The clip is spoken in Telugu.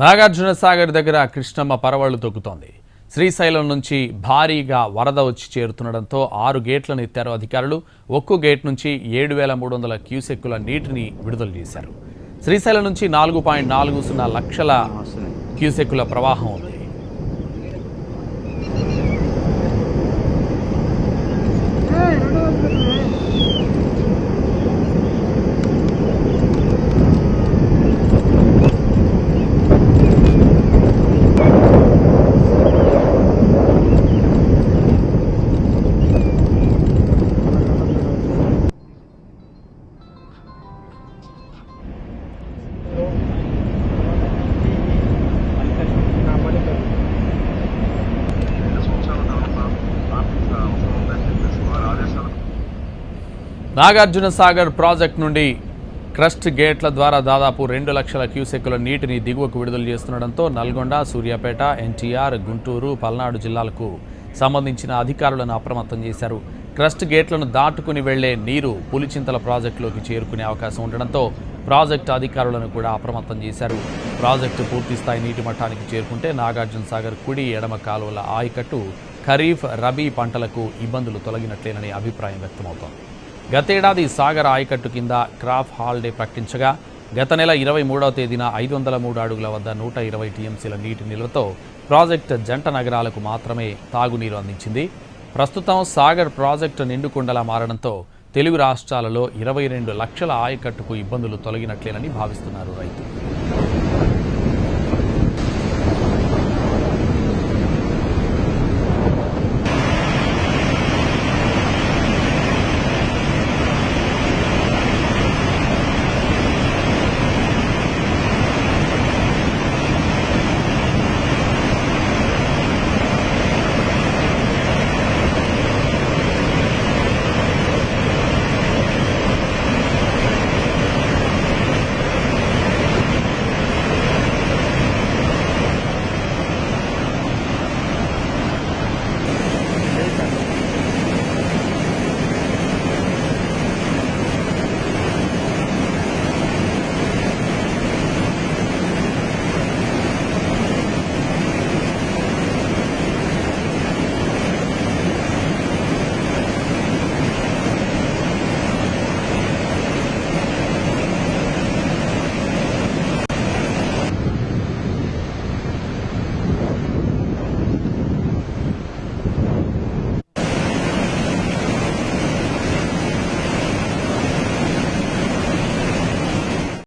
నాగార్జున సాగర్ దగ్గర కృష్ణమ్మ పరవళ్లు తొక్కుతోంది. శ్రీశైలం నుంచి భారీగా వరద వచ్చి చేరుతుండటంతో 6 గేట్లను ఎత్తారు అధికారులు. ఒక్కో గేట్ నుంచి 7,300 క్యూసెక్కుల నీటిని విడుదల చేశారు. శ్రీశైలం నుంచి 4.40 లక్షల క్యూసెక్కుల ప్రవాహం ఉంది. నాగార్జున సాగర్ ప్రాజెక్టు నుండి క్రస్ట్ గేట్ల ద్వారా దాదాపు 2 లక్షల క్యూసెక్కుల నీటిని దిగువకు విడుదల చేస్తుండటంతో నల్గొండ, సూర్యాపేట, ఎన్టీఆర్, గుంటూరు, పల్నాడు జిల్లాలకు సంబంధించిన అధికారులను అప్రమత్తం చేశారు. క్రస్ట్ గేట్లను దాటుకుని వెళ్లే నీరు పులిచింతల ప్రాజెక్టులోకి చేరుకునే అవకాశం ఉండడంతో ప్రాజెక్టు అధికారులను కూడా అప్రమత్తం చేశారు. ప్రాజెక్టు పూర్తిస్థాయి నీటి మట్టానికి చేరుకుంటే నాగార్జున సాగర్ కుడి, ఎడమ కాలువల ఆయకట్టు ఖరీఫ్, రబీ పంటలకు ఇబ్బందులు తొలగినట్లేనని అభిప్రాయం వ్యక్తమవుతోంది. గతేడాది సాగర్ ఆయకట్టు కింద క్రాప్ హాలిడే ప్రకటించగా గత నెల 23వ తేదీన 503 అడుగుల వద్ద 120 టీఎంసీల నీటి నిల్వతో ప్రాజెక్టు జంట నగరాలకు మాత్రమే తాగునీరు అందించింది. ప్రస్తుతం సాగర్ ప్రాజెక్టు నిండుకుండలా మారడంతో తెలుగు రాష్ట్రాలలో 22 లక్షల ఆయకట్టుకు ఇబ్బందులు తొలగినట్లేనని భావిస్తున్నారు రైతులు.